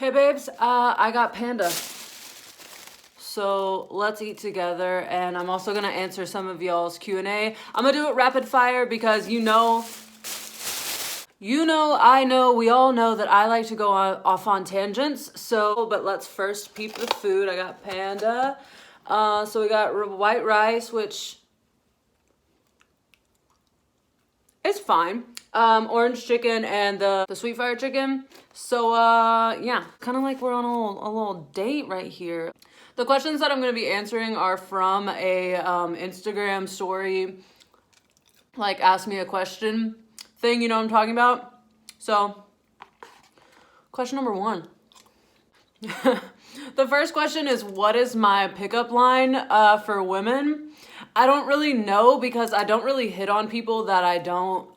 Hey babes, I got Panda. So let's eat together, and I'm also gonna answer some of y'all's Q&A. I'm gonna do it rapid fire because I know, we all know that I like to go off on tangents. So, but let's first peep the food. I got Panda. So we got white rice, which is fine. Orange chicken and the sweetfire chicken. So yeah, kind of like we're on a little date right here. The questions that I'm going to be answering are from a Instagram story, like ask me a question thing, you know what I'm talking about? So, question number 1. The first question is, what is my pickup line for women? I don't really know because I don't really hit on people that I don't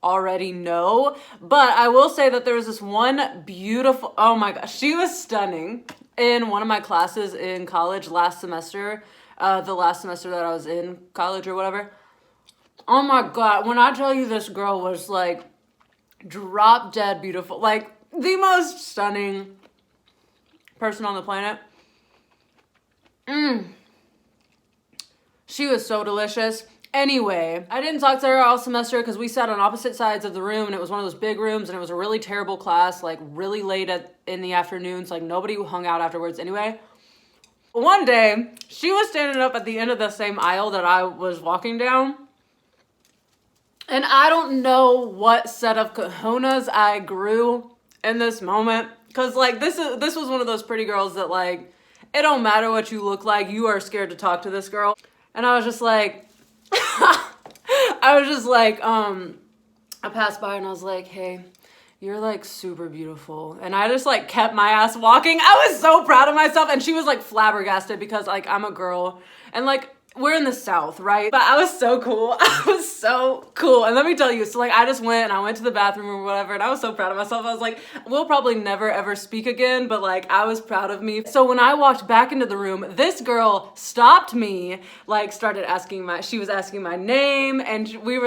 already know, but I will say that there was this one beautiful, oh my gosh, she was stunning in one of my classes in college last semester, the last semester that I was in college or whatever. Oh my god, when I tell you this girl was like drop dead beautiful, like the most stunning person on the planet. She was so delicious. Anyway, I didn't talk to her all semester because we sat on opposite sides of the room, and it was one of those big rooms, and it was a really terrible class, like really late in the afternoons, like nobody hung out afterwards anyway. One day, she was standing up at the end of the same aisle that I was walking down, and I don't know what set of cojones I grew in this moment, because like this was one of those pretty girls that like, it don't matter what you look like, you are scared to talk to this girl. And I was just like, I passed by and I was like, hey, you're like super beautiful. And I just like kept my ass walking. I was so proud of myself. And she was like flabbergasted because like I'm a girl and like we're in the South, right? But I was so cool. I was so cool. And let me tell you, so like I just went and I went to the bathroom or whatever, and I was so proud of myself. I was like, we'll probably never ever speak again, but like I was proud of me. So when I walked back into the room, this girl stopped me, like started she was asking my name, and we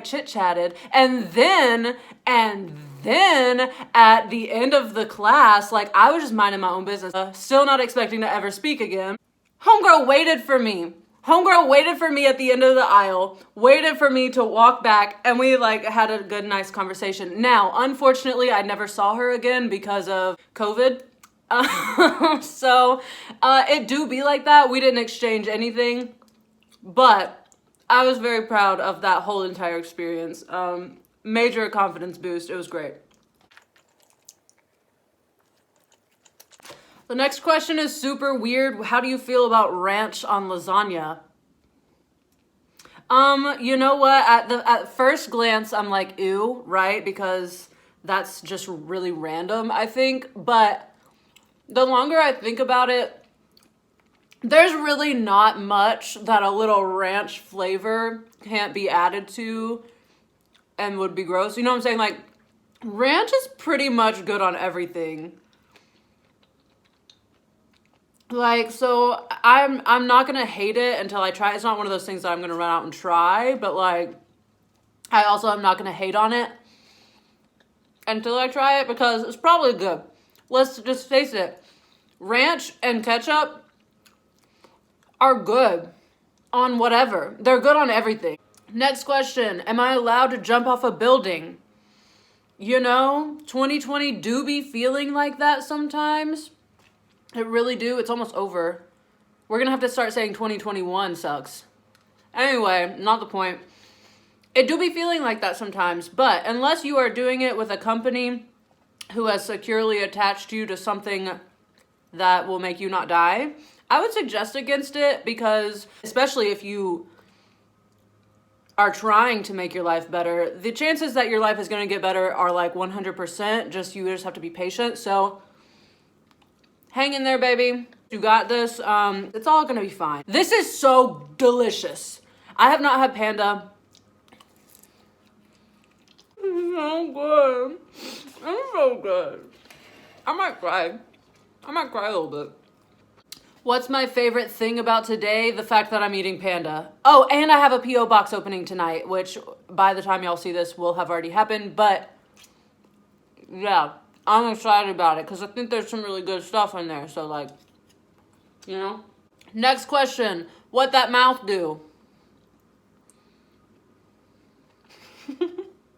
chit-chatted. And then at the end of the class, like I was just minding my own business, still not expecting to ever speak again. Homegirl waited for me. Homegirl waited for me at the end of the aisle, waited for me to walk back, and we like had a good, nice conversation. Now, unfortunately, I never saw her again because of COVID. So it do be like that. We didn't exchange anything, but I was very proud of that whole entire experience. Major confidence boost. It was great. The next question is super weird. How do you feel about ranch on lasagna? You know what? At first glance, I'm like, ew, right? Because that's just really random, I think. But the longer I think about it, there's really not much that a little ranch flavor can't be added to and would be gross. You know what I'm saying? Like, ranch is pretty much good on everything. Like, so I'm not gonna hate it until I try. It's not one of those things that I'm gonna run out and try, but like, I also am not gonna hate on it until I try it because it's probably good. Let's just face it. Ranch and ketchup are good on whatever. They're good on everything. Next question. Am I allowed to jump off a building? You know, 2020 do be feeling like that sometimes. It really do. It's almost over. We're going to have to start saying 2021 sucks. Anyway, not the point. It do be feeling like that sometimes, but unless you are doing it with a company who has securely attached you to something that will make you not die, I would suggest against it because, especially if you are trying to make your life better, the chances that your life is going to get better are like 100%. You just have to be patient. So hang in there, baby. You got this. It's all gonna be fine. This is so delicious. I have not had Panda. It's so good. It's so good. I might cry. I might cry a little bit. What's my favorite thing about today? The fact that I'm eating Panda. Oh, and I have a P.O. box opening tonight, which by the time y'all see this will have already happened. But yeah, I'm excited about it because I think there's some really good stuff in there. So, like, you know. Next question. What that mouth do?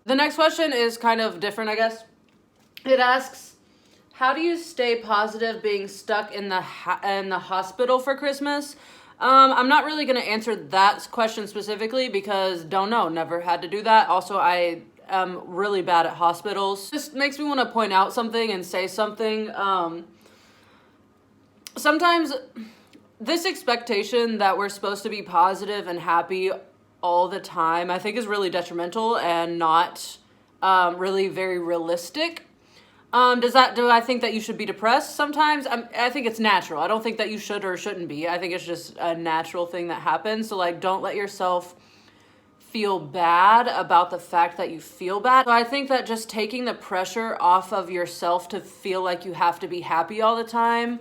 The next question is kind of different, I guess. It asks, how do you stay positive being stuck in the hospital for Christmas? I'm not really going to answer that question specifically because don't know, never had to do that. Also, I am really bad at hospitals. Just makes me want to point out something and say something. Sometimes this expectation that we're supposed to be positive and happy all the time, I think is really detrimental and not really very realistic. Do I think that you should be depressed sometimes? I think it's natural. I don't think that you should or shouldn't be. I think it's just a natural thing that happens. So, like, don't let yourself feel bad about the fact that you feel bad. So I think that just taking the pressure off of yourself to feel like you have to be happy all the time,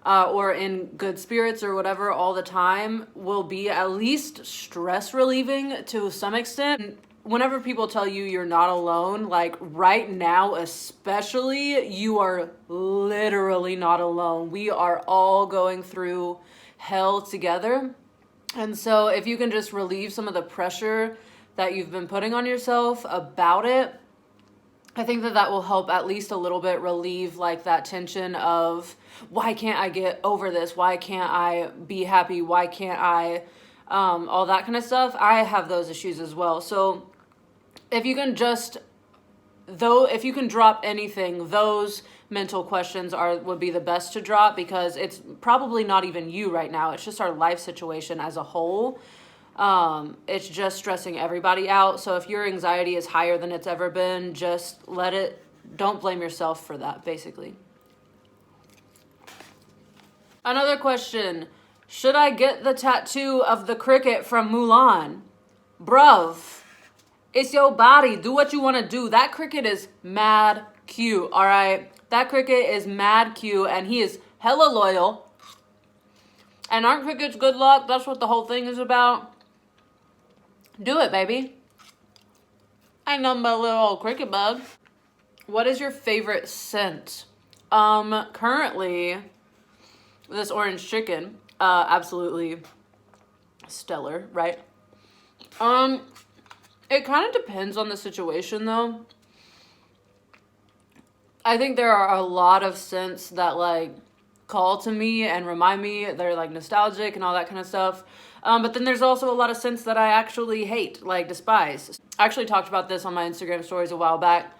or in good spirits or whatever all the time, will be at least stress relieving to some extent. Whenever people tell you you're not alone, like right now especially, you are literally not alone. We are all going through hell together. And so if you can just relieve some of the pressure that you've been putting on yourself about it, I think that that will help at least a little bit relieve like that tension of, why can't I get over this? Why can't I be happy? Why can't I, all that kind of stuff. I have those issues as well. So if you can if you can drop anything, those mental questions would be the best to drop, because it's probably not even you right now. It's just our life situation as a whole. It's just stressing everybody out. So if your anxiety is higher than it's ever been, just don't blame yourself for that, basically. Another question. Should I get the tattoo of the cricket from Mulan? Bruv. It's your body. Do what you want to do. That cricket is mad cute, all right? That cricket is mad cute, and he is hella loyal. And aren't crickets good luck? That's what the whole thing is about. Do it, baby. Ain't nothing but a little old cricket bug. What is your favorite scent? Currently, this orange chicken, absolutely stellar, right? It kind of depends on the situation, though. I think there are a lot of scents that, like, call to me and remind me. They're, like, nostalgic and all that kind of stuff. But then there's also a lot of scents that I actually hate, like, despise. I actually talked about this on my Instagram stories a while back.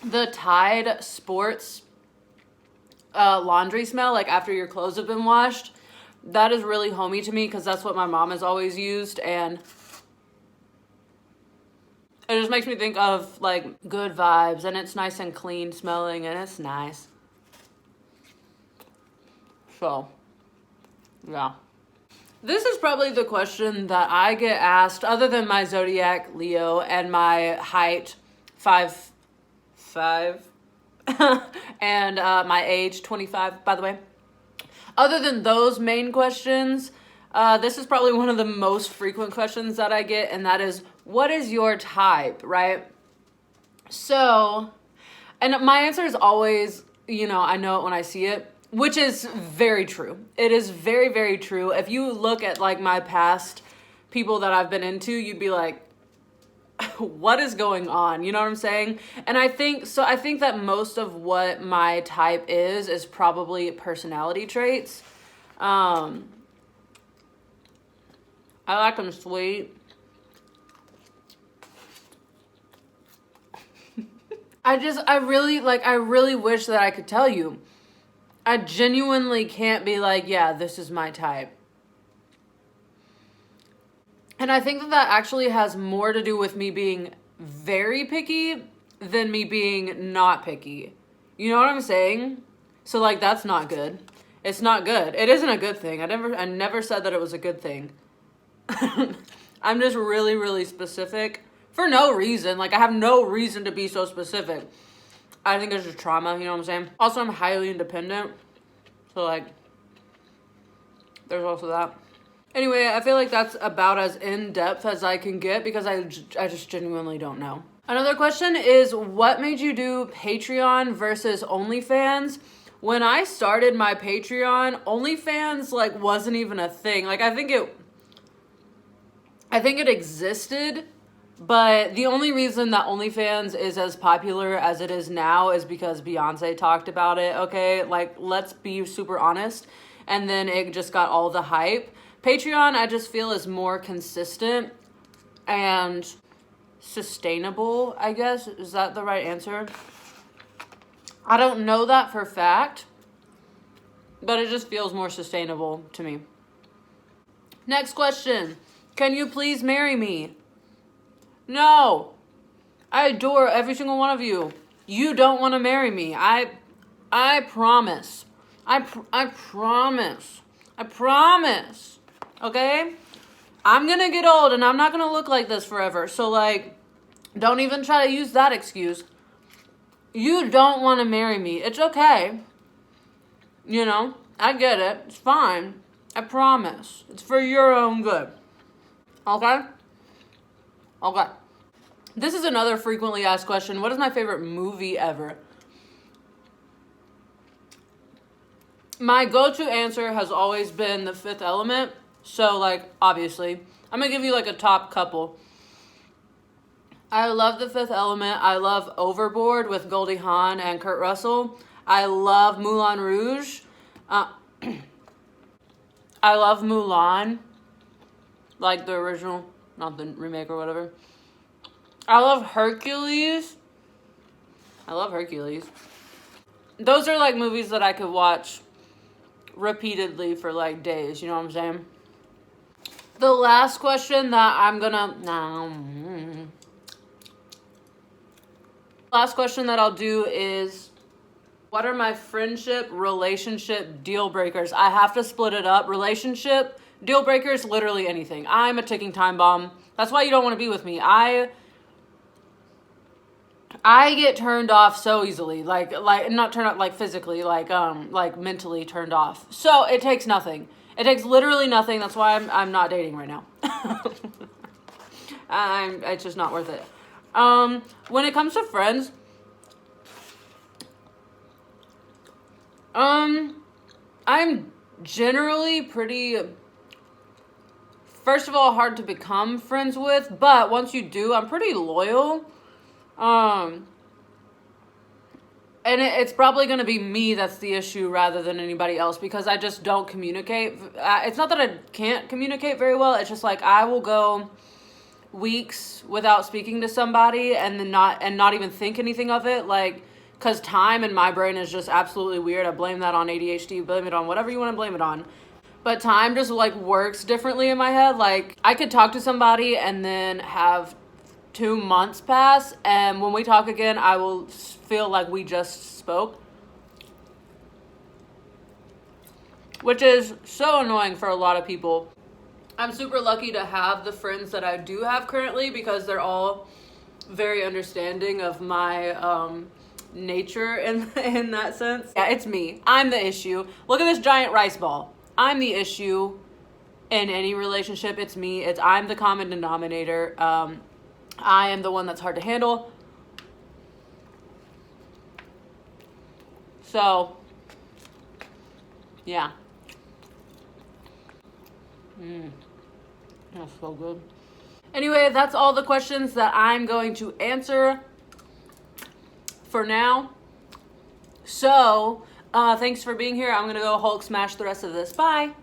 The Tide Sports laundry smell, like, after your clothes have been washed, that is really homey to me because that's what my mom has always used, and it just makes me think of, like, good vibes, and it's nice and clean smelling, and it's nice. So, yeah. This is probably the question that I get asked, other than my zodiac, Leo, and my height, 5'5", and my age, 25, by the way. Other than those main questions, this is probably one of the most frequent questions that I get, and that is, what is your type, right? So, and my answer is always, I know it when I see it, which is very true. It is very, very true. If you look at, like, my past people that I've been into, you'd be like, what is going on? You know what I'm saying? And I think that most of what my type is probably personality traits. I like them sweet. I really wish that I could tell you. I genuinely can't be like, yeah, this is my type. And I think that actually has more to do with me being very picky than me being not picky. You know what I'm saying? So, like, that's not good. It's not good. It isn't a good thing. I never said that it was a good thing. I'm just really, really specific for no reason. Like, I have no reason to be so specific. I think it's just trauma, you know what I'm saying? Also, I'm highly independent. So, like, there's also that. Anyway, I feel like that's about as in-depth as I can get because I just genuinely don't know. Another question is, what made you do Patreon versus OnlyFans? When I started my Patreon, OnlyFans like wasn't even a thing. Like I think it existed, but the only reason that OnlyFans is as popular as it is now is because Beyonce talked about it, okay? Like, let's be super honest. And then it just got all the hype. Patreon, I just feel, is more consistent and sustainable, I guess. Is that the right answer? I don't know that for fact, but it just feels more sustainable to me. Next question. Can you please marry me? No. I adore every single one of you. You don't want to marry me. I promise. I promise. I promise. Okay? I'm going to get old and I'm not going to look like this forever. So like, don't even try to use that excuse. You don't want to marry me. It's okay. You know, I get it. It's fine. I promise. It's for your own good. Okay? Okay. This is another frequently asked question. What is my favorite movie ever? My go-to answer has always been The Fifth Element. So, like, obviously. I'm going to give you, like, a top couple. I love The Fifth Element. I love Overboard with Goldie Hawn and Kurt Russell. I love Moulin Rouge. I love Mulan. Like the original, not the remake or whatever. I love Hercules. I love Hercules. Those are like movies that I could watch repeatedly for like days, you know what I'm saying? The last question that I'm gonna... Last question that I'll do is, what are my friendship, relationship deal breakers? I have to split it up. Relationship, deal breakers, literally anything. I'm a ticking time bomb. That's why you don't want to be with me. I get turned off so easily. Like not turned off like physically, like mentally turned off. So it takes nothing. It takes literally nothing. That's why I'm not dating right now. It's just not worth it. When it comes to friends, I'm generally pretty, first of all, hard to become friends with, but once you do, I'm pretty loyal. And it's probably going to be me that's the issue rather than anybody else, because I just don't communicate. It's not that I can't communicate very well. It's just like I will go weeks without speaking to somebody and then not even think anything of it, like, because time in my brain is just absolutely weird. I blame that on ADHD, blame it on whatever you want to blame it on. But time just like works differently in my head. Like I could talk to somebody and then have 2 months pass, and when we talk again, I will feel like we just spoke. Which is so annoying for a lot of people. I'm super lucky to have the friends that I do have currently because they're all very understanding of my nature in that sense. Yeah, it's me. I'm the issue. Look at this giant rice ball. I'm the issue in any relationship. It's me. I'm the common denominator. I am the one that's hard to handle. So, yeah. That's so good. Anyway, that's all the questions that I'm going to answer for now. So, thanks for being here. I'm going to go Hulk smash the rest of this. Bye.